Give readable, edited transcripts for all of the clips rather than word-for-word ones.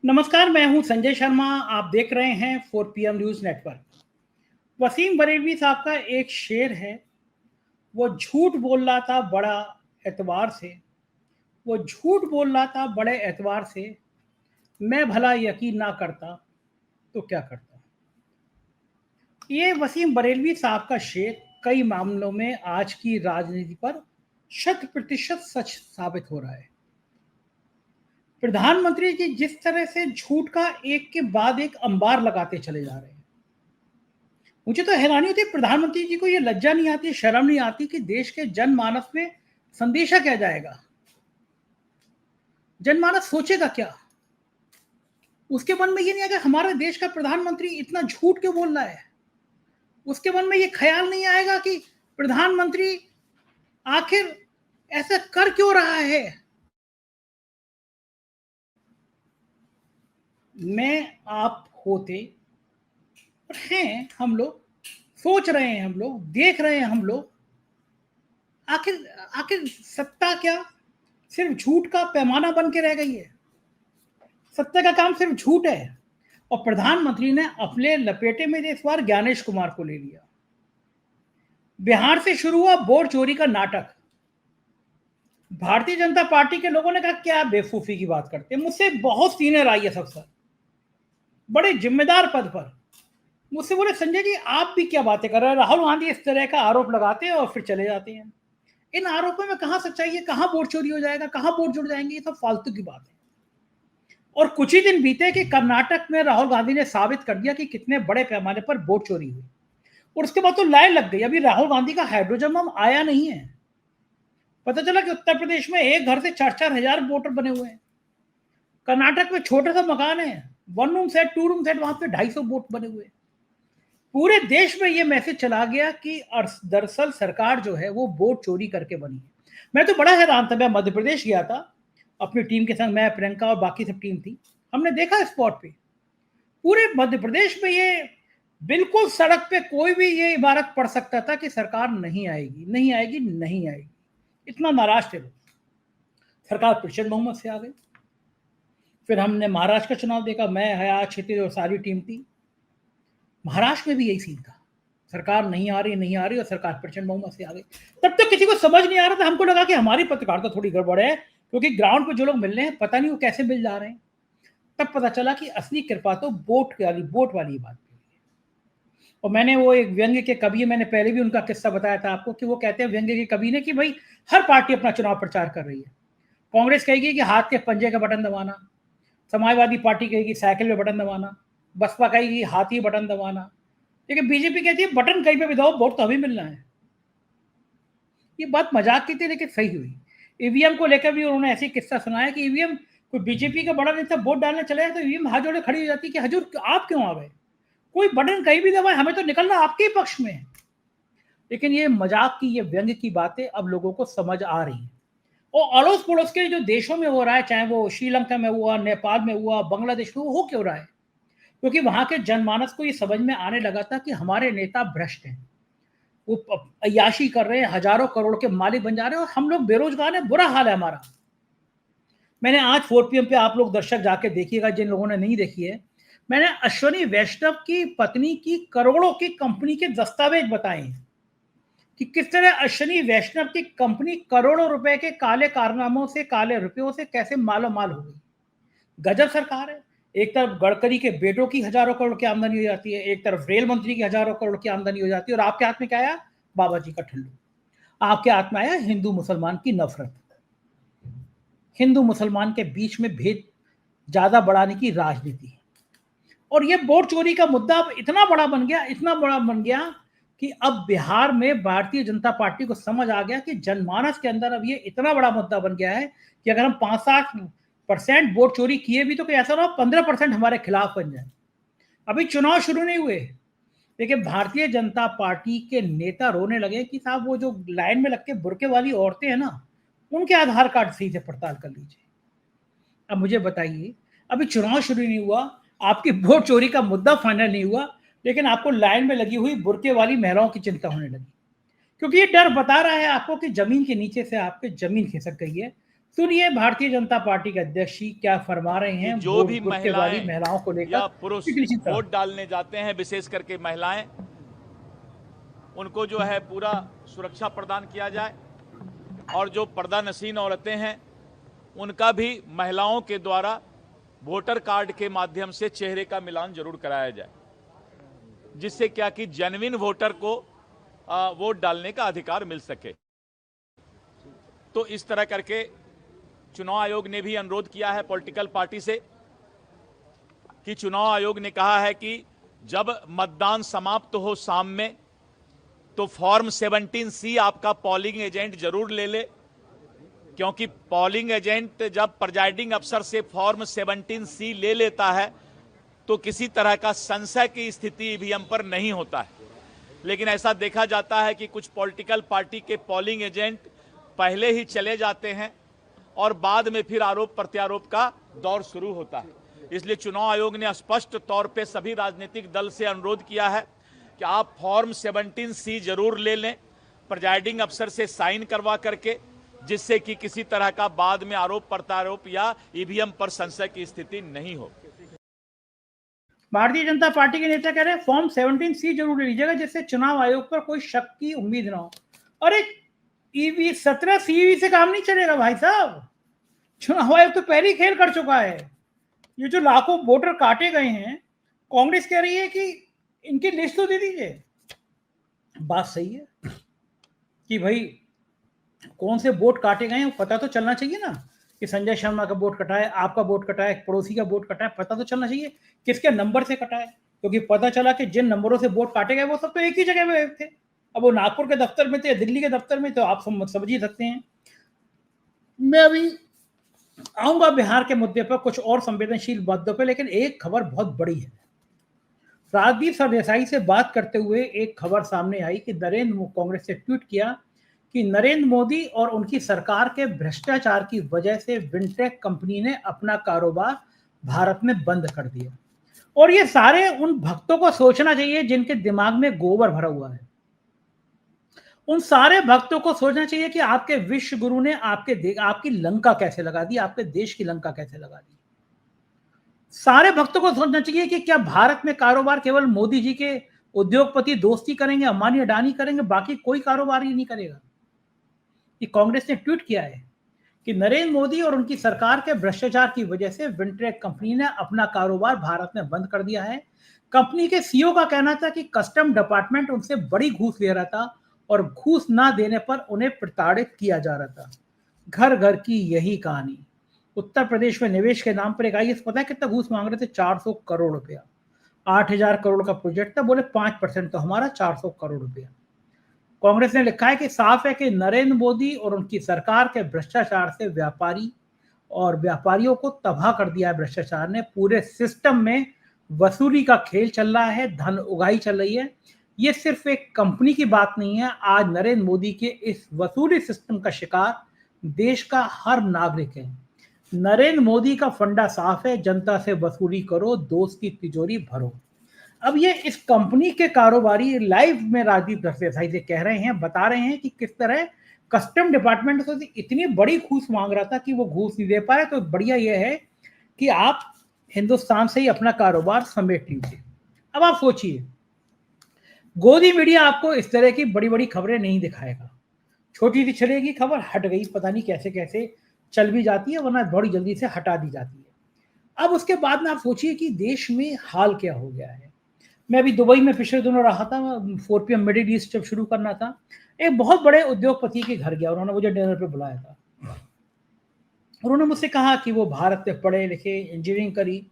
नमस्कार, मैं हूं संजय शर्मा। आप देख रहे हैं 4 PM news network. Wasim Barelvi साहब का एक शेर है, वो झूठ बोल रहा था बड़ा एतबार से। वो झूठ बोल रहा था बड़े एतबार से। मैं भला यकीन ना करता तो क्या करता। ये वसीम बरेलवी साहब का शेर कई मामलों में आज की राजनीति पर 100% सच साबित हो रहा है। प्रधानमंत्री जी जिस तरह से झूठ का एक के बाद एक अंबार लगाते चले जा रहे हैं, मुझे तो हैरानी होती है प्रधानमंत्री जी को ये लज्जा नहीं आती, शर्म नहीं आती कि देश के जनमानस में संदेशा क्या जाएगा, जनमानस सोचेगा क्या। उसके मन में ये नहीं आएगा हमारे देश का प्रधानमंत्री इतना झूठ क्यों बोल रहा है। उसके मन में ये ख्याल नहीं आएगा कि प्रधानमंत्री आखिर ऐसा कर क्यों रहा है। मैं आप होते और हैं हम लोग, सोच रहे हैं हम लोग, देख रहे हैं हम लोग, आखिर आखिर सत्ता क्या सिर्फ झूठ का पैमाना बन के रह गई है। सत्ता का काम सिर्फ झूठ है। और प्रधानमंत्री ने अपने लपेटे में इस बार ज्ञानेश कुमार को ले लिया। बिहार से शुरू हुआ वोट चोरी का नाटक। भारतीय जनता पार्टी के लोगों ने कहा क्या बेवकूफी की बात करते हैं। मुझसे बहुत सीनियर आईएएस अफसर, बड़े जिम्मेदार पद पर, मुझसे बोले संजय जी आप भी क्या बातें कर रहे हैं। राहुल गांधी इस तरह का आरोप लगाते हैं और फिर चले जाते हैं। इन आरोपों में कहां सच्चाई है, कहां वोट चोरी हो जाएगा, कहां वोट जुड़ जाएंगे, ये सब फालतू की बात है। और कुछ ही दिन बीते कि कर्नाटक में राहुल गांधी ने साबित कर दिया कि कितने बड़े पैमाने पर वोट चोरी हुई। और उसके बाद तो लाइन लग गई। अभी राहुल गांधी का हाइड्रोजन बम आया नहीं है। पता चला कि उत्तर प्रदेश में एक घर से 4-4 हजार वोटर बने हुए हैं। कर्नाटक में छोटा सा मकान है, 1 रूम सेट 2 रूम सेट, वहां पे 250 वोट बने हुए हैं। पूरे देश में ये मैसेज चला गया कि दरअसल सरकार जो है वो वोट चोरी करके बनी है। मैं तो बड़ा हैरान था। मैं मध्य प्रदेश गया था अपनी टीम के संग, मैं, प्रियंका और बाकी सब टीम थी। हमने देखा स्पॉट पे पूरे मध्य प्रदेश में ये बिल्कुल सड़क पे कोई भी ये इबारत पढ़ सकता था कि सरकार नहीं आएगी, नहीं आएगी, नहीं आएगी। इतना नाराज थे लोग। सरकार प्रचंड बहुमत से आ गई। फिर हमने महाराष्ट्र का चुनाव देखा। मैं, हया, क्षितिज और सारी टीम थी। महाराष्ट्र में भी यही सीन था, सरकार नहीं आ रही, नहीं आ रही, और सरकार प्रचंड बहुमत से आ गई। तब तक किसी को समझ नहीं आ रहा था। हमको लगा कि हमारी पत्रकारिता थोड़ी गड़बड़ है, क्योंकि ग्राउंड पे जो लोग मिल रहे हैं पता नहीं वो कैसे मिल जा रहे हैं। तब पता चला कि असली कृपा तो वोट वाली बात है। और मैंने वो एक व्यंग्य के कवि, मैंने पहले भी उनका किस्सा बताया था आपको, कि वो कहते हैं व्यंग्य के कवि ने कि भाई हर पार्टी अपना चुनाव प्रचार कर रही है। कांग्रेस कहेगी कि हाथ के पंजे का बटन दबाना, समाजवादी पार्टी कहेगी साइकिल में बटन दबाना, बसपा कहेगी हाथी बटन दबाना, लेकिन बीजेपी कहती है बटन कहीं पे भी दबाओ, वोट तो अभी मिलना है। ये बात मजाक की थी लेकिन सही हुई। ईवीएम को लेकर भी उन्होंने ऐसी किस्सा सुनाया कि ईवीएम, कोई बीजेपी का बड़ा नेता वोट डालने चले जाए तो ईवीएम हाथ जोड़े खड़ी हो जाती कि हजूर आप क्यों आ गए, कोई बटन कहीं भी दबाए, हमें तो निकलना आपके ही पक्ष में है। लेकिन ये मजाक की, ये व्यंग्य की बातें अब लोगों को समझ आ रही हैं। और अड़ोस पड़ोस के जो देशों में हो रहा है, चाहे वो श्रीलंका में हुआ, नेपाल में हुआ, बांग्लादेश में, वो हो क्यों रहा है? क्योंकि वहां के जनमानस को ये समझ में आने लगा था कि हमारे नेता भ्रष्ट हैं, वो अय्याशी कर रहे हैं, हजारों करोड़ के मालिक बन जा रहे हैं, और हम लोग बेरोजगार हैं, बुरा हाल है हमारा। मैंने आज 4 PM पे, आप लोग दर्शक जाके देखिएगा जिन लोगों ने नहीं देखी है, मैंने अश्वनी वैष्णव की पत्नी की करोड़ों की कंपनी के दस्तावेज बताए हैं कि किस तरह अश्वनी वैष्णव की कंपनी करोड़ों रुपए के काले कारनामों से, काले रुपयों से कैसे मालो माल हो गई। गजब सरकार है। एक तरफ गडकरी के बेटों की हजारों करोड़ की आमदनी हो जाती है, एक तरफ रेल मंत्री की हजारों करोड़ की आमदनी हो जाती है, और आपके हाथ में क्या आया? बाबा जी का ठल्लू। आपके हाथ में आया हिंदू मुसलमान की नफरत, हिंदू मुसलमान के बीच में भेद ज्यादा बढ़ाने की राजनीति। और ये वोट चोरी का मुद्दा अब इतना बड़ा बन गया, इतना बड़ा बन गया कि अब बिहार में भारतीय जनता पार्टी को समझ आ गया कि जनमानस के अंदर अब ये इतना बड़ा मुद्दा बन गया है कि अगर हम 5-7% वोट चोरी किए भी तो कोई ऐसा ना 15% हमारे खिलाफ बन जाए। अभी चुनाव शुरू नहीं हुए, लेकिन भारतीय जनता पार्टी के नेता रोने लगे कि साहब वो जो लाइन में लग के बुरके वाली औरतें हैं ना, उनके आधार कार्ड सही से पड़ताल कर लीजिए। अब मुझे बताइए, अभी चुनाव शुरू नहीं हुआ, आपकी वोट चोरी का मुद्दा फाइनल नहीं हुआ, लेकिन आपको लाइन में लगी हुई बुरके वाली महिलाओं की चिंता होने लगी, क्योंकि ये डर बता रहा है आपको कि जमीन के नीचे से आपके जमीन खिसक गई है। सुनिए भारतीय जनता पार्टी के अध्यक्ष जी क्या फरमा रहे हैं जो भी महिलाओं को लेकर या पुरुष वोट डालने जाते हैं, विशेष करके महिलाएं, उनको जो है पूरा सुरक्षा प्रदान किया जाए और जो पर्दा नशीन औरतें हैं उनका भी महिलाओं के द्वारा वोटर कार्ड के माध्यम से चेहरे का मिलान जरूर कराया जाए, जिससे क्या कि जेन्युइन वोटर को वोट डालने का अधिकार मिल सके। तो इस तरह करके चुनाव आयोग ने भी अनुरोध किया है पॉलिटिकल पार्टी से कि चुनाव आयोग ने कहा है कि जब मतदान समाप्त हो शाम में तो फॉर्म 17C आपका पोलिंग एजेंट जरूर ले ले, क्योंकि पोलिंग एजेंट जब प्रिजाइडिंग अफसर से फॉर्म 17C ले लेता है तो किसी तरह का संशय की स्थिति ईवीएम पर नहीं होता है। लेकिन ऐसा देखा जाता है कि कुछ पॉलिटिकल पार्टी के पोलिंग एजेंट पहले ही चले जाते हैं और बाद में फिर आरोप प्रत्यारोप का दौर शुरू होता है। इसलिए चुनाव आयोग ने स्पष्ट तौर पे सभी राजनीतिक दल से अनुरोध किया है कि आप फॉर्म 17C जरूर ले लें, प्रिजाइडिंग अफसर से साइन करवा करके, जिससे कि किसी तरह का बाद में आरोप प्रत्यारोप या ईवीएम पर संशय की स्थिति नहीं हो। भारतीय जनता पार्टी के नेता कह रहे हैं फॉर्म 17C जरूर ले लीजिएगा, जिससे चुनाव आयोग पर कोई शक की उम्मीद ना हो। अरे ईवी 17C से काम नहीं चलेगा भाई साहब, चुनाव आयोग तो पहले ही खेल कर चुका है। ये जो लाखों वोटर काटे गए हैं, कांग्रेस कह रही है कि इनकी लिस्ट तो दे दीजिए। बात सही है कि भाई कौन से वोट काटे गए हैं पता तो चलना चाहिए ना, कि संजय शर्मा का वोट कटा है, आपका वोट कटा है, पड़ोसी का वोट कटा है, पता तो चलना चाहिए किसके नंबर से कटा है। क्योंकि पता चला कि जिन नंबरों से वोट काटे गए वो सब तो एक ही जगह में थे। अब वो नागपुर के दफ्तर में थे, दिल्ली के दफ्तर में, तो आप समझ ही सकते हैं। मैं अभी आऊंगा बिहार के मुद्दे पर, कुछ और संवेदनशील मुद्दों पर, लेकिन एक खबर बहुत बड़ी है। राजदीप सरदेसाई से बात करते हुए एक खबर सामने आई कि कांग्रेस ने ट्वीट किया कि नरेंद्र मोदी और उनकी सरकार के भ्रष्टाचार की वजह से विनटेक कंपनी ने अपना कारोबार भारत में बंद कर दिया। और ये सारे उन भक्तों को सोचना चाहिए जिनके दिमाग में गोबर भरा हुआ है। उन सारे भक्तों को सोचना चाहिए कि आपके विश्व गुरु ने आपकी लंका कैसे लगा दी, आपके देश की लंका कैसे लगा दी। सारे भक्तों को सोचना चाहिए कि क्या भारत में कारोबार केवल मोदी जी के उद्योगपति दोस्ती करेंगे, अंबानी अडानी करेंगे, बाकी कोई कारोबार ही नहीं करेगा। ये कांग्रेस ने ट्वीट किया है कि नरेंद्र मोदी और उनकी सरकार के भ्रष्टाचार की वजह से विनटेक कंपनी ने अपना कारोबार भारत में बंद कर दिया है। कंपनी के सीईओ का कहना था कि कस्टम डिपार्टमेंट उनसे बड़ी घूस ले रहा था और घूस ना देने पर उन्हें प्रताड़ित किया जा रहा था। घर घर की यही कहानी। उत्तर प्रदेश में निवेश के नाम पर एक आईएएस पता है कितना घूस मांग रहे थे? 400 करोड़ रुपया। 8,000 करोड़ का प्रोजेक्ट था, बोले 5% तो हमारा, 400 करोड़ रुपया। कांग्रेस ने लिखा है कि साफ है कि नरेंद्र मोदी और उनकी सरकार के भ्रष्टाचार से व्यापारियों को तबाह कर दिया है। भ्रष्टाचार ने पूरे सिस्टम में वसूली का खेल चल रहा है, धन उगाही चल रही है। ये सिर्फ एक कंपनी की बात नहीं है, आज नरेंद्र मोदी के इस वसूली सिस्टम का शिकार देश का हर नागरिक है। नरेंद्र मोदी का फंडा साफ है, जनता से वसूली करो, दोस्त की तिजोरी भरो। अब ये इस कंपनी के कारोबारी लाइव में राजदीप सरदेसाई से कह रहे हैं, बता रहे हैं कि किस तरह कस्टम डिपार्टमेंट से इतनी बड़ी घूस मांग रहा था कि वो घूस नहीं दे पाए। तो बढ़िया ये है कि आप हिंदुस्तान से ही अपना कारोबार समेट लीजिए। अब आप सोचिए, गोदी मीडिया आपको इस तरह की बड़ी बड़ी खबरें नहीं दिखाएगा। छोटी सी चलेगी खबर, हट गई, पता नहीं कैसे कैसे चल भी जाती है, वरना बड़ी जल्दी से हटा दी जाती है। अब उसके बाद में आप सोचिए कि देश में हाल क्या हो गया है। मैं अभी दुबई में पिछले दिनों रहा था, 4 PM मिडिल ईस्ट जब शुरू करना था, एक बहुत बड़े उद्योगपति के घर गया, उन्होंने मुझे डिनर पे बुलाया था। उन्होंने मुझसे कहा कि वो भारत में पढ़े लिखे, इंजीनियरिंग करी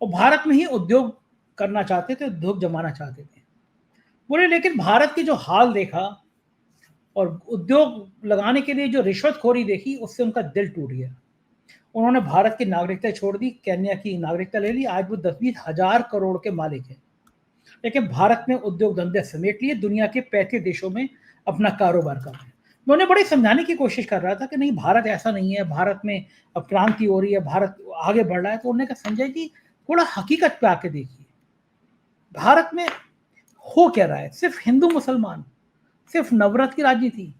और भारत में ही उद्योग करना चाहते थे, उद्योग जमाना चाहते थे। बोले लेकिन भारत की जो हाल देखा और उद्योग लगाने के लिए जो रिश्वतखोरी देखी, उससे उनका दिल टूट गया। उन्होंने भारत की नागरिकता छोड़ दी, केन्या की नागरिकता ले ली। आज वो 10-20 हजार करोड़ के मालिक हैं, लेकिन भारत में उद्योग धंधे समेट लिए, दुनिया के 35 देशों में अपना कारोबार कर रहे हैं। मैं उन्हें बड़ी समझाने की कोशिश कर रहा था कि नहीं, भारत ऐसा नहीं है, भारत में अब क्रांति हो रही है, भारत आगे बढ़ रहा है। तो उन्होंने कहा संजय जी थोड़ा हकीकत पे आके देखिए, भारत में हो क्या रहा है। सिर्फ हिंदू मुसलमान, सिर्फ नवरत्न की राजनीति,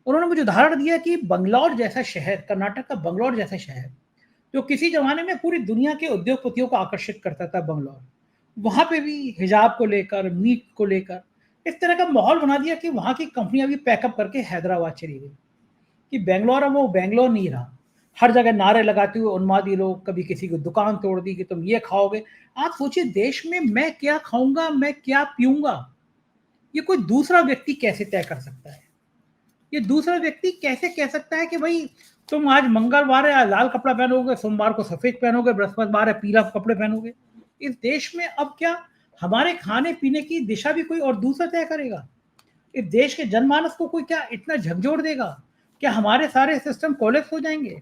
उन्होंने मुझे उदाहरण दिया कि बंगलौर जैसा शहर, कर्नाटक का बंगलौर जैसा शहर, जो किसी जमाने में पूरी दुनिया के उद्योगपतियों को आकर्षित करता था बंगलौर, वहां पे भी हिजाब को लेकर, मीट को लेकर इस तरह का माहौल बना दिया कि वहां की कंपनियां भी पैकअप करके हैदराबाद चली गई, कि बेंगलोर अब वो बेंगलोर नहीं रहा। हर जगह नारे लगाते हुए उन्मादी लोग, कभी किसी की दुकान तोड़ दी कि तुम ये खाओगे। आप सोचिए, देश में मैं क्या खाऊंगा, मैं क्या पीऊंगा, ये कोई दूसरा व्यक्ति कैसे तय कर सकता है? ये दूसरा व्यक्ति कैसे कह सकता है कि भाई तुम आज मंगलवार है लाल कपड़ा पहनोगे, सोमवार को सफेद पहनोगे, बृहस्पतिवार है पीला कपड़े पहनोगे? इस देश में अब क्या हमारे खाने पीने की दिशा भी कोई और दूसरा तय करेगा? इस देश के जनमानस को कोई क्या इतना झकझोर देगा? क्या हमारे सारे सिस्टम कोलैप्स हो जाएंगे?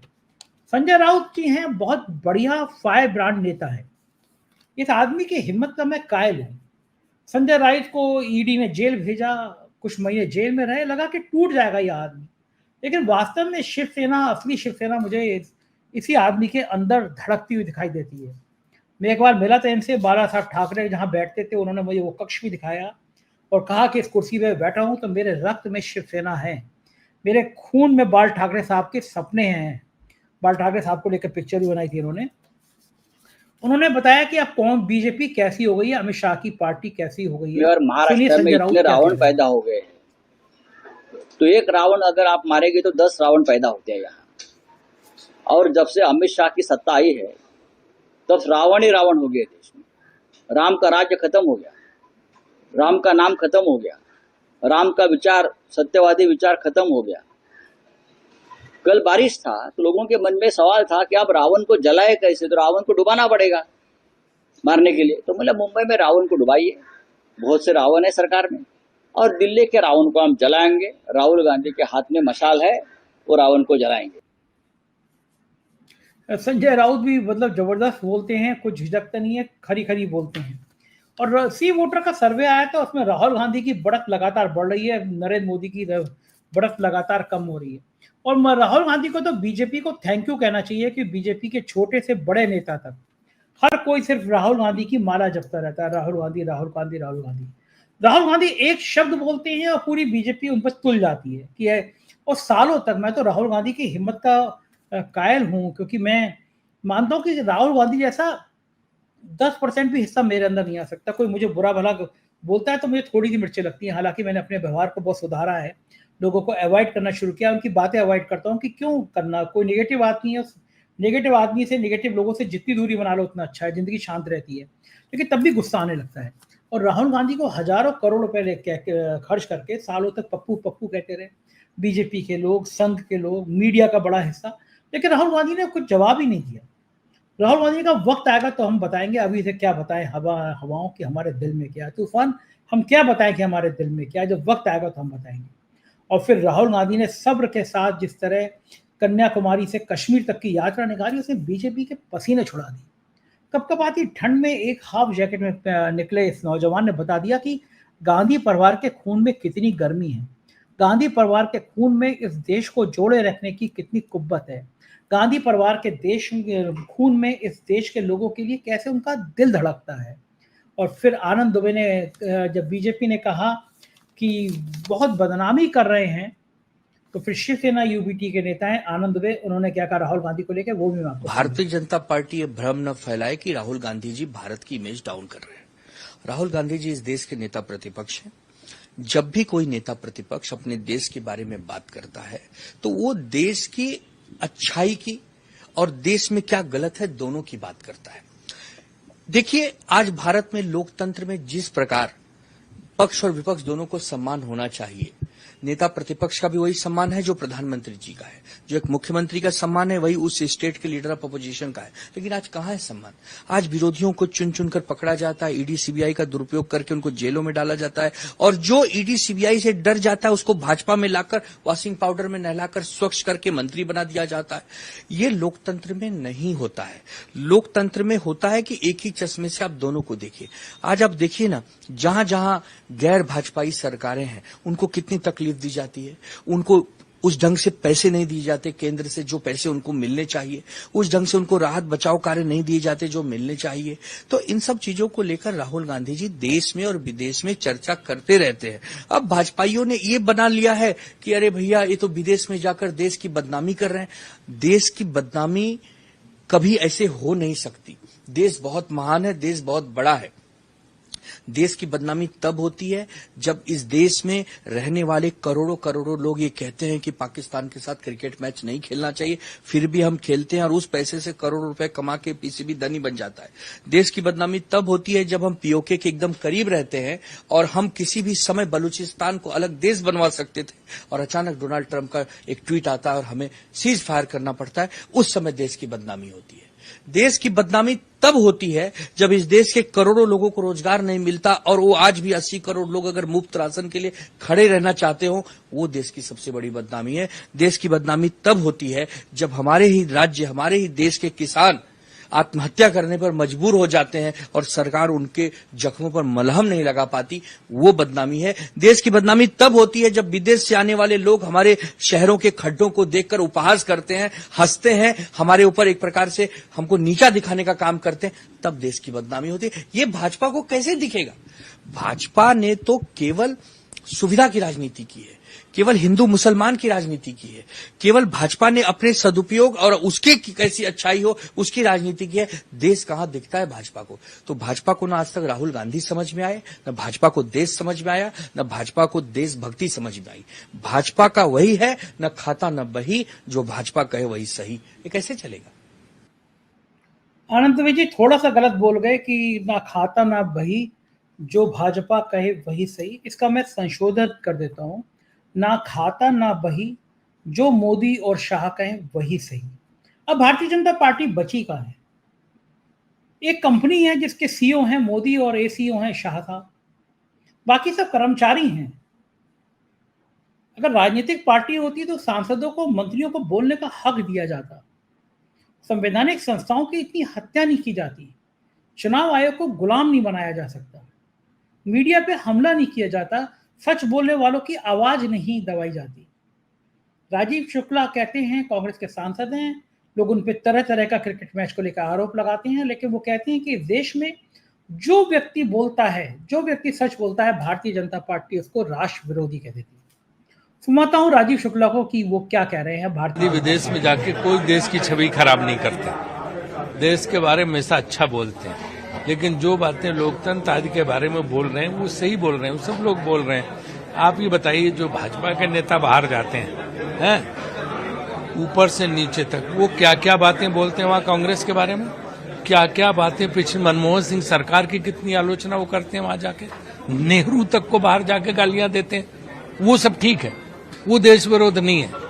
संजय राउत जी हैं, बहुत बढ़िया फायर ब्रांड नेता है। इस आदमी की हिम्मत का मैं कायल हूं। संजय राउत को ईडी ने जेल भेजा, कुछ महीने जेल में रहे, लगा कि टूट जाएगा ये आदमी, लेकिन वास्तव में शिवसेना, असली शिवसेना मुझे इसी आदमी के अंदर धड़कती हुई दिखाई देती है। मैं एक बार मिला था इनसे, बाला साहब ठाकरे जहां बैठते थे, उन्होंने मुझे वो कक्ष भी दिखाया और कहा कि इस कुर्सी पे बैठा हूं तो मेरे रक्त में शिवसेना है, मेरे खून में बाल ठाकरे साहब के सपने हैं। बाल ठाकरे साहब को लेकर पिक्चर भी बनाई थी उन्होंने बताया कि अब कौन बीजेपी कैसी हो गई है, अमित शाह की पार्टी कैसी हो गई है। और महाराष्ट्र में इतने रावण पैदा हो गए, तो एक रावण अगर आप मारेंगे तो 10 रावण पैदा होते हैं यहाँ। और जब से अमित शाह की सत्ता आई है तब रावण ही रावण हो गए देश में। राम का राज्य खत्म हो गया, राम का नाम खत्म हो गया, राम का विचार, सत्यवादी विचार खत्म हो गया। कल बारिश था तो लोगों के मन में सवाल था कि आप रावण को जलाए कैसे, तो रावण को डुबाना पड़ेगा मारने के लिए। तो मतलब मुंबई में रावण को डुबाइए, बहुत से रावण है सरकार में, और दिल्ली के रावण को हम जलाएंगे। राहुल गांधी के हाथ में मशाल है, वो रावण को जलाएंगे। संजय राउत भी मतलब जबरदस्त बोलते हैं, कुछ झिझकता नहीं है, खरी खरी बोलते हैं। और सी वोटर का सर्वे आया था, उसमें राहुल गांधी की बढ़त लगातार बढ़ रही है, नरेंद्र मोदी की बढ़त लगातार कम हो रही है। और राहुल गांधी को तो बीजेपी को थैंक यू कहना चाहिए कि बीजेपी के छोटे से बड़े नेता तक हर कोई सिर्फ राहुल गांधी की माला जपता रहता है, राहुल गांधी, राहुल गांधी, राहुल गांधी। राहुल गांधी एक शब्द बोलते हैं और पूरी बीजेपी उन पर तुल जाती है कि और सालों तक मैं तो राहुल गांधी की हिम्मत का कायल हूं, क्योंकि मैं मानता हूं कि राहुल गांधी जैसा 10% भी हिस्सा मेरे अंदर नहीं आ सकता। कोई मुझे बुरा भला बोलता है तो मुझे थोड़ी सी मिर्चें लगती हैं, हालांकि मैंने अपने व्यवहार को बहुत सुधारा है, लोगों को अवॉइड करना शुरू किया, उनकी बातें अवॉइड करता हूँ कि क्यों करना, कोई नेगेटिव आदमी है, नेगेटिव आदमी से, नेगेटिव लोगों से जितनी दूरी बना लो उतना अच्छा है, जिंदगी शांत रहती है, लेकिन तब भी गुस्सा आने लगता है। और राहुल गांधी को हजारों करोड़ रुपए खर्च करके सालों तक पप्पू पप्पू कहते रहे बीजेपी के लोग, संघ के लोग, मीडिया का बड़ा हिस्सा, लेकिन राहुल गांधी ने कुछ जवाब ही नहीं दिया। राहुल गांधी का वक्त आएगा तो हम बताएंगे, अभी से क्या बताएं हवाओं की हमारे दिल में क्या है, तूफान हम क्या बताएं कि हमारे दिल में क्या है, जब वक्त आएगा तो हम बताएंगे। और फिर राहुल गांधी ने सब्र के साथ जिस तरह कन्याकुमारी से कश्मीर तक की यात्रा निकाली, उसने बीजेपी के पसीने छुड़ा दी। कपकपाती ठंड में एक हाफ जैकेट में निकले इस नौजवान ने बता दिया कि गांधी परिवार के खून में कितनी गर्मी है, गांधी परिवार के खून में इस देश को जोड़े रखने की कितनी कुव्वत है, गांधी परिवार के खून में इस देश के लोगों के लिए कैसे उनका दिल धड़कता है। और फिर आनंद दुबे ने, जब बीजेपी ने कहा कि बहुत बदनामी कर रहे हैं, तो फिर शिवसेना यूबीटी के नेता हैं आनंद दुबे, उन्होंने क्या कहा राहुल गांधी को लेकर, वो भी मैं आपको। भारतीय जनता पार्टी ये भ्रम न फैलाए कि राहुल गांधी जी भारत की इमेज डाउन कर रहे हैं। राहुल गांधी जी इस देश के नेता प्रतिपक्ष हैं। जब भी कोई नेता प्रतिपक्ष अपने देश के बारे में बात करता है तो वो देश की अच्छाई की और देश में क्या गलत है दोनों की बात करता है। देखिए, आज भारत में लोकतंत्र में जिस प्रकार पक्ष और विपक्ष दोनों को सम्मान होना चाहिए, नेता प्रतिपक्ष का भी वही सम्मान है जो प्रधानमंत्री जी का है, जो एक मुख्यमंत्री का सम्मान है वही उस स्टेट के लीडर ऑफ अपोजिशन का है। लेकिन आज कहां है सम्मान? आज विरोधियों को चुन चुनकर पकड़ा जाता है, ईडी सीबीआई का दुरुपयोग करके उनको जेलों में डाला जाता है, और जो ईडी सीबीआई से डर जाता है उसको भाजपा में लाकर वॉशिंग पाउडर में नहलाकर स्वच्छ करके मंत्री बना दिया जाता है। ये लोकतंत्र में नहीं होता है। लोकतंत्र में होता है कि एक ही चश्मे से आप दोनों को देखिए। आज आप देखिए ना, जहां जहां गैर भाजपाई सरकारें हैं उनको कितनी तकलीफ दी जाती है, उनको उस ढंग से पैसे नहीं दिए जाते केंद्र से जो पैसे उनको मिलने चाहिए, उस ढंग से उनको राहत बचाव कार्य नहीं दिए जाते जो मिलने चाहिए। तो इन सब चीजों को लेकर राहुल गांधी जी देश में और विदेश में चर्चा करते रहते हैं। अब भाजपाइयों ने ये बना लिया है कि अरे भैया ये तो विदेश में जाकर देश की बदनामी कर रहे हैं। देश की बदनामी कभी ऐसे हो नहीं सकती। देश बहुत महान है, देश बहुत बड़ा है। देश की बदनामी तब होती है जब इस देश में रहने वाले करोड़ों करोड़ों लोग ये कहते हैं कि पाकिस्तान के साथ क्रिकेट मैच नहीं खेलना चाहिए, फिर भी हम खेलते हैं और उस पैसे से करोड़ों रुपए कमा के पीसीबी धनी बन जाता है। देश की बदनामी तब होती है जब हम पीओके के एकदम करीब रहते हैं और हम किसी भी समय बलूचिस्तान को अलग देश बनवा सकते थे और अचानक डोनाल्ड ट्रंप का एक ट्वीट आता है और हमें सीज फायर करना पड़ता है। उस समय देश की बदनामी होती है। देश की बदनामी तब होती है जब इस देश के करोड़ों लोगों को रोजगार नहीं मिलता और वो आज भी 80 करोड़ लोग अगर मुफ्त राशन के लिए खड़े रहना चाहते हो, वो देश की सबसे बड़ी बदनामी है। देश की बदनामी तब होती है जब हमारे ही राज्य, हमारे ही देश के किसान आत्महत्या करने पर मजबूर हो जाते हैं और सरकार उनके जख्मों पर मलहम नहीं लगा पाती, वो बदनामी है। देश की बदनामी तब होती है जब विदेश से आने वाले लोग हमारे शहरों के खड्डों को देखकर उपहास करते हैं, हंसते हैं, हमारे ऊपर एक प्रकार से हमको नीचा दिखाने का काम करते हैं, तब देश की बदनामी होती है। ये भाजपा को कैसे दिखेगा? भाजपा ने तो केवल सुविधा की राजनीति की है, केवल हिंदू मुसलमान की राजनीति की है, केवल भाजपा ने अपने सदुपयोग और उसके कैसी अच्छाई हो उसकी राजनीति की है। देश कहां दिखता है भाजपा को? तो भाजपा को ना आज तक राहुल गांधी समझ में आए, न भाजपा को देश समझ में आया, न भाजपा को देशभक्ति समझ में आई। भाजपा का वही है, न खाता न बही, जो भाजपा कहे वही सही। ये कैसे चलेगा? आनंद जी थोड़ा सा गलत बोल गए कि ना खाता ना बही, जो भाजपा कहे वही सही। इसका मैं संशोधन कर देता हूं, ना खाता ना बही, जो मोदी और शाह कहें वही सही। अब भारतीय जनता पार्टी बची कहां है? एक कंपनी है जिसके सीईओ हैं मोदी और एसीईओ हैं शाह साहब, बाकी सब कर्मचारी हैं। अगर राजनीतिक पार्टी होती तो सांसदों को, मंत्रियों को बोलने का हक दिया जाता, संवैधानिक संस्थाओं की इतनी हत्या नहीं की जाती, चुनाव आयोग को गुलाम नहीं बनाया जा सकता, मीडिया पे हमला नहीं किया जाता, सच बोलने वालों की आवाज नहीं दबाई जाती। राजीव शुक्ला कहते हैं, कांग्रेस के सांसद हैं, लोग उन पे तरह तरह का क्रिकेट मैच को लेकर आरोप लगाते हैं, लेकिन वो कहते हैं कि देश में जो व्यक्ति बोलता है, जो व्यक्ति सच बोलता है, भारतीय जनता पार्टी उसको राष्ट्र विरोधी कह देती है। सुनाता हूं राजीव शुक्ला को कि वो क्या कह रहे हैं। भारतीय विदेश में जाके कोई देश की छवि खराब नहीं करते, देश के बारे में हमेशा अच्छा बोलते हैं, लेकिन जो बातें लोकतंत्र आदि के बारे में बोल रहे हैं वो सही बोल रहे हैं, वो सब लोग बोल रहे हैं। आप ये बताइए, जो भाजपा के नेता बाहर जाते हैं ऊपर से नीचे तक, वो क्या क्या बातें बोलते हैं वहाँ कांग्रेस के बारे में, क्या क्या बातें, पिछले मनमोहन सिंह सरकार की कितनी आलोचना वो करते हैं वहाँ जाके, नेहरू तक को बाहर जाके गालियां देते हैं। वो सब ठीक है, वो देश विरोध नहीं है।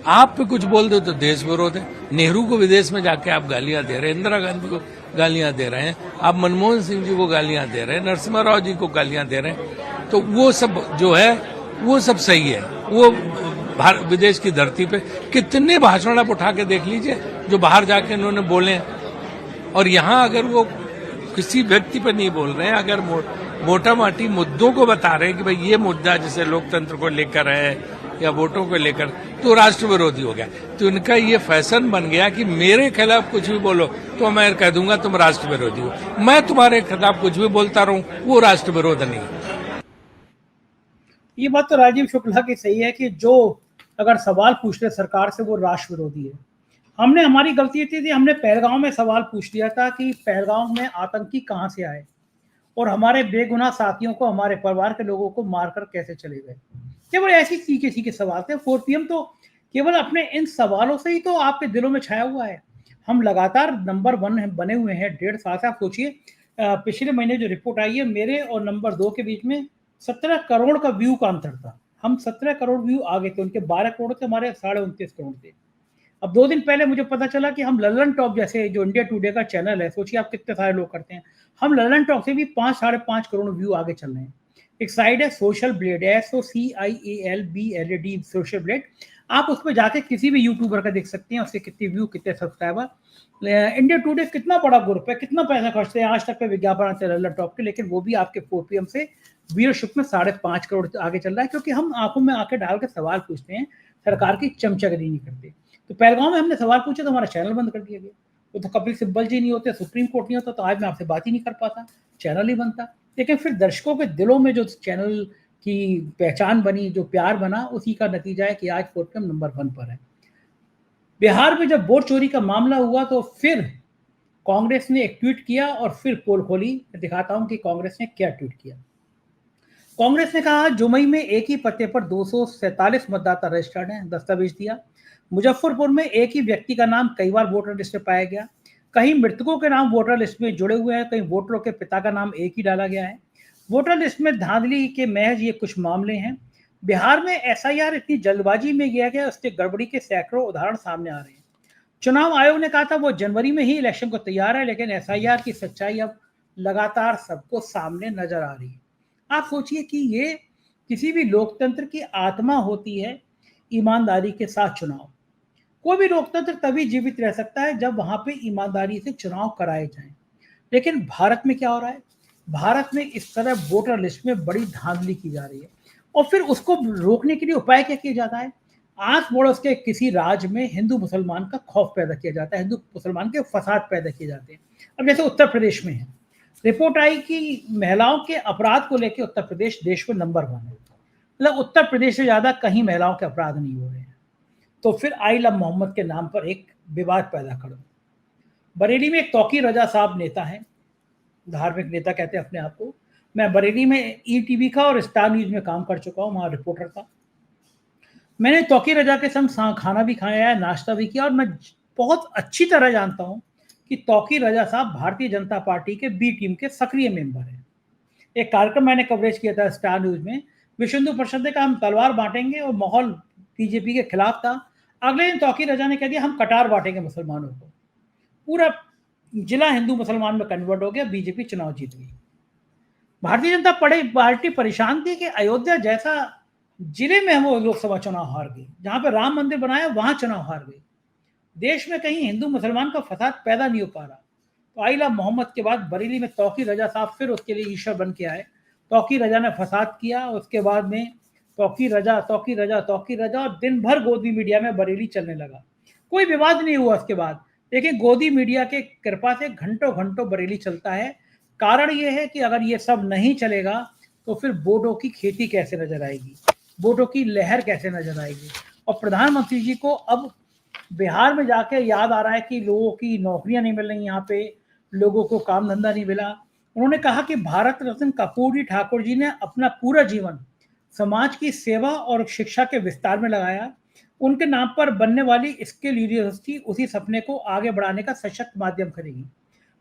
आप पे कुछ बोल दो तो देश विरोध है। नेहरू को विदेश में जाके आप गालियां दे रहे हैं, इंदिरा गांधी को गालियां दे रहे हैं, आप मनमोहन सिंह जी को गालियां दे रहे हैं, नरसिम्हा राव जी को गालियां दे रहे हैं, तो वो सब जो है वो सब सही है। वो विदेश की धरती पे कितने भाषण आप उठा के देख लीजिए जो बाहर जाके उन्होंने बोले हैं, और यहाँ अगर वो किसी व्यक्ति पे नहीं बोल रहे हैं, अगर मोटा माटी मुद्दों को बता रहे हैं कि भाई ये मुद्दा जैसे लोकतंत्र को लेकर है या वोटों को लेकर, तो राष्ट्र विरोधी हो गया। तो इनका ये फैशन बन गया कि मेरे खिलाफ कुछ भी बोलो तो मैं कह दूंगा तुम राष्ट्र विरोधी हो, मैं तुम्हारे खिलाफ कुछ भी बोलता रहूं, वो राष्ट्र विरोध नहीं है। ये बात तो राजीव शुक्ला की सही है कि जो अगर सवाल पूछते सरकार से वो राष्ट्र विरोधी है। हमने, हमारी गलती थी, हमने पहलगांव में सवाल पूछ लिया था कि पहलगांव में आतंकी कहां से आए और हमारे बेगुनाह साथियों को, हमारे परिवार के लोगों को मारकर कैसे चले गए। केवल ऐसी सीखे सवाल थे। 4 PM तो केवल अपने इन सवालों से ही तो आपके दिलों में छाया हुआ है। हम लगातार नंबर 1 बने हुए हैं 1.5 साल से। आप सोचिए, पिछले महीने जो रिपोर्ट आई है, मेरे और नंबर 2 के बीच में 17 करोड़ का व्यू का अंतर था। हम 17 करोड़ व्यू आगे थे, उनके 12 करोड़ थे, हमारे 29.5 करोड़ थे। अब 2 दिन पहले मुझे पता चला कि हम ललन टॉप जैसे जो इंडिया टुडे का चैनल है, सोचिए आप कितने सारे लोग करते हैं, हम ललन टॉप से भी 5-5.5 करोड़ व्यू आगे चल रहे हैं। एक साइड है social blade, SOCIALBLED, social blade. आप उस पर जाके किसी भी यूट्यूबर का देख सकते हैं, उसके कितने व्यू, कितने सब्सक्राइबर। इंडिया टुडे कितना बड़ा ग्रुप है, कितना पैसा खर्चते हैं, आज तक पे विज्ञापन आते हैं ललन टॉप के, लेकिन वो भी आपके 4 PM से व्यूअरशिप में 5.5 करोड़ आगे चल रहा है, क्योंकि हम आंखों में आंखें डाल के सवाल पूछते हैं, सरकार की चमचागिरी नहीं करते। तो पहलगांव में हमने सवाल पूछा तो हमारा चैनल बंद कर दिया गया। वो तो कपिल सिब्बल जी नहीं होते, सुप्रीम कोर्ट नहीं होता, तो आज मैं आपसे बात ही नहीं कर पाता, चैनल ही बनता। लेकिन फिर दर्शकों के दिलों में जो चैनल की पहचान बनी, जो प्यार बना, उसी का नतीजा है कि आज 4PM नंबर 1 पर है। बिहार में जब वोट चोरी का मामला हुआ तो फिर कांग्रेस ने एक ट्वीट किया और फिर पोल खोली। मैं दिखाता हूं कि कांग्रेस ने क्या ट्वीट किया। कांग्रेस ने कहा जुमई में एक ही पते पर 247 मतदाता रजिस्टर्ड हैं, दस्तावेज दिया। मुजफ्फरपुर में एक ही व्यक्ति का नाम कई बार वोटर लिस्ट में पाया गया। कहीं मृतकों के नाम वोटर लिस्ट में जुड़े हुए हैं, कहीं वोटरों के पिता का नाम एक ही डाला गया है। वोटर लिस्ट में धांधली के महज ये कुछ मामले हैं। बिहार में एसआईआर इतनी जल्दबाजी में किया गया, उससे गड़बड़ी के सैकड़ों उदाहरण सामने आ रहे हैं। चुनाव आयोग ने कहा था वो जनवरी में ही इलेक्शन को तैयार है, लेकिन एसआईआर की सच्चाई अब लगातार सबको सामने नजर आ रही है। आप सोचिए कि ये किसी भी लोकतंत्र की आत्मा होती है, ईमानदारी के साथ चुनाव। कोई भी लोकतंत्र तभी जीवित रह सकता है जब वहां पे ईमानदारी से चुनाव कराए जाएं। लेकिन भारत में क्या हो रहा है? भारत में इस तरह वोटर लिस्ट में बड़ी धांधली की जा रही है और फिर उसको रोकने के लिए उपाय क्या किया जाता है? आस पड़ोस के किसी राज्य में हिंदू मुसलमान का खौफ पैदा किया जाता है, हिंदू मुसलमान के फसाद पैदा किए जाते हैं। अब जैसे उत्तर प्रदेश में है, रिपोर्ट आई कि महिलाओं के अपराध को लेकर उत्तर प्रदेश देश में नंबर 1 है। मतलब उत्तर प्रदेश से ज्यादा कहीं महिलाओं के अपराध नहीं हो रहे हैं। तो फिर आइला मोहम्मद के नाम पर एक विवाद पैदा कर दो। बरेली में एक तौकीर रजा साहब नेता है, धार्मिक नेता कहते हैं अपने आप को। मैं बरेली में ईटीवी का और स्टार न्यूज में काम कर चुका हूँ, वहां रिपोर्टर था। मैंने तौकीर रजा के संग खाना भी खाया है, नाश्ता भी किया, और मैं बहुत अच्छी तरह जानता हूं कि तौकीर रजा साहब भारतीय जनता पार्टी के बी टीम के सक्रिय मेंबर हैं। एक कार्यक्रम मैंने कवरेज किया था स्टार न्यूज में, विश्व हिंदू परिषद ने कहा हम तलवार बांटेंगे और माहौल बीजेपी के खिलाफ था। अगले दिन तौकीर रजा ने कह दिया हम कटार बांटेंगे मुसलमानों को। पूरा जिला हिंदू मुसलमान में कन्वर्ट हो गया, बीजेपी चुनाव जीत गई। भारतीय जनता पार्टी परेशान थी कि अयोध्या जैसा जिले में वो लोकसभा चुनाव हार गई, जहां पर राम मंदिर बनाया वहां चुनाव हार गई। देश में कहीं हिंदू मुसलमान का फसाद पैदा नहीं हो पा रहा। तो आइला मोहम्मद के बाद बरेली में तौकीर रजा साहब फिर उसके लिए ईश्वर बन के आए। तौकीर रजा ने फसाद किया, उसके बाद में तौकीर रजा और दिन भर गोदी मीडिया में बरेली चलने लगा। कोई विवाद नहीं हुआ उसके बाद, लेकिन गोदी मीडिया के कृपा से घंटों घंटों बरेली चलता है। कारण यह है कि अगर ये सब नहीं चलेगा तो फिर वोटों की खेती कैसे नजर आएगी, वोटों की लहर कैसे नजर आएगी। और प्रधानमंत्री जी को अब बिहार में जाके याद आ रहा है कि लोगों की नौकरियां नहीं मिल रही, यहाँ पे लोगों को काम धंधा नहीं मिला। उन्होंने कहा कि भारत रत्न कर्पूरी ठाकुर जी ने अपना पूरा जीवन समाज की सेवा और शिक्षा के विस्तार में लगाया। उनके नाम पर बनने वाली स्किल यूनिवर्सिटी उसी सपने को आगे बढ़ाने का सशक्त माध्यम करेगी।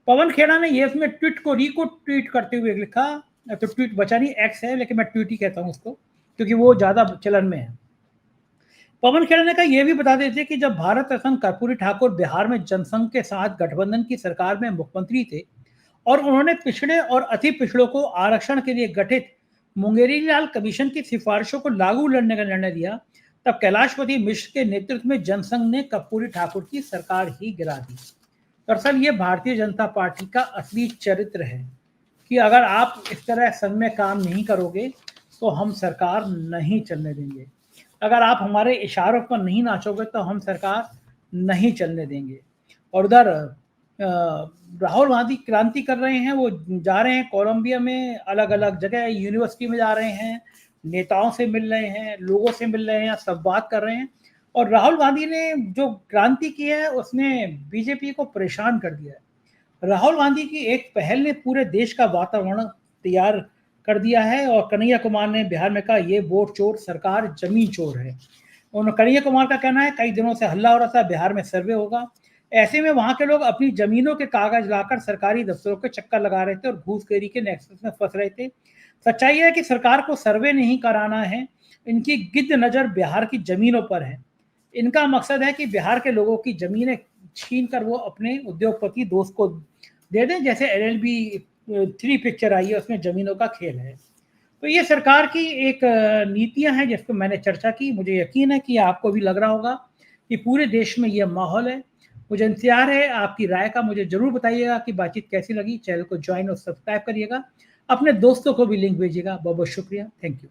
पवन खेड़ा ने ये इसमें ट्वीट को ट्वीट करते हुए लिखा, तो ट्वीट बचा नहीं, एक्स है लेकिन मैं ट्वीट ही कहता हूँ उसको क्योंकि वो ज्यादा चलन में है। पवन खेड़ा ने कहा यह भी बता देते कि जब भारत रत्न कर्पूरी ठाकुर बिहार में जनसंघ के साथ गठबंधन की सरकार में मुख्यमंत्री थे और उन्होंने पिछड़े और अति पिछड़ों को आरक्षण के लिए गठित मुंगेरी लाल कमीशन की सिफारिशों को लागू करने का निर्णय लिया, तब कैलाशपति मिश्र के नेतृत्व में जनसंघ ने कर्पूरी ठाकुर की सरकार ही गिरा दी। दरअसल ये भारतीय जनता पार्टी का असली चरित्र है कि अगर आप इस तरह संघ में काम नहीं करोगे तो हम सरकार नहीं चलने देंगे, अगर आप हमारे इशारों पर नहीं नाचोगे तो हम सरकार नहीं चलने देंगे। और उधर राहुल गांधी क्रांति कर रहे हैं, वो जा रहे हैं कोलंबिया में, अलग अलग जगह यूनिवर्सिटी में जा रहे हैं, नेताओं से मिल रहे हैं, लोगों से मिल रहे हैं, सब बात कर रहे हैं। और राहुल गांधी ने जो क्रांति की है उसने बीजेपी को परेशान कर दिया है। राहुल गांधी की एक पहल ने पूरे देश का वातावरण तैयार कर दिया है और कन्हैया कुमार ने बिहार में कहा ये वोट चोर सरकार जमीन चोर है। कन्हैया कुमार का कहना है कई दिनों से हल्ला हो रहा था बिहार में सर्वे होगा, ऐसे में वहां के लोग अपनी जमीनों के कागज लाकर सरकारी दफ्तरों के चक्कर लगा रहे थे और घूसखोरी के नेक्सस में फंस रहे थे। सच्चाई है कि सरकार को सर्वे नहीं कराना है, इनकी गिद्ध नजर बिहार की जमीनों पर है। इनका मकसद है कि बिहार के लोगों की जमीनें छीन कर वो अपने उद्योगपति दोस्त को दे दें, जैसे LLB 3 पिक्चर आई है उसमें जमीनों का खेल है। तो ये सरकार की एक नीतियां हैं जिसको मैंने चर्चा की। मुझे यकीन है कि आपको भी लग रहा होगा कि पूरे देश में ये माहौल है। मुझे इंतजार है आपकी राय का, मुझे जरूर बताइएगा कि बातचीत कैसी लगी। चैनल को ज्वाइन और सब्सक्राइब करिएगा, अपने दोस्तों को भी लिंक भेजिएगा। बहुत बहुत शुक्रिया, थैंक यू।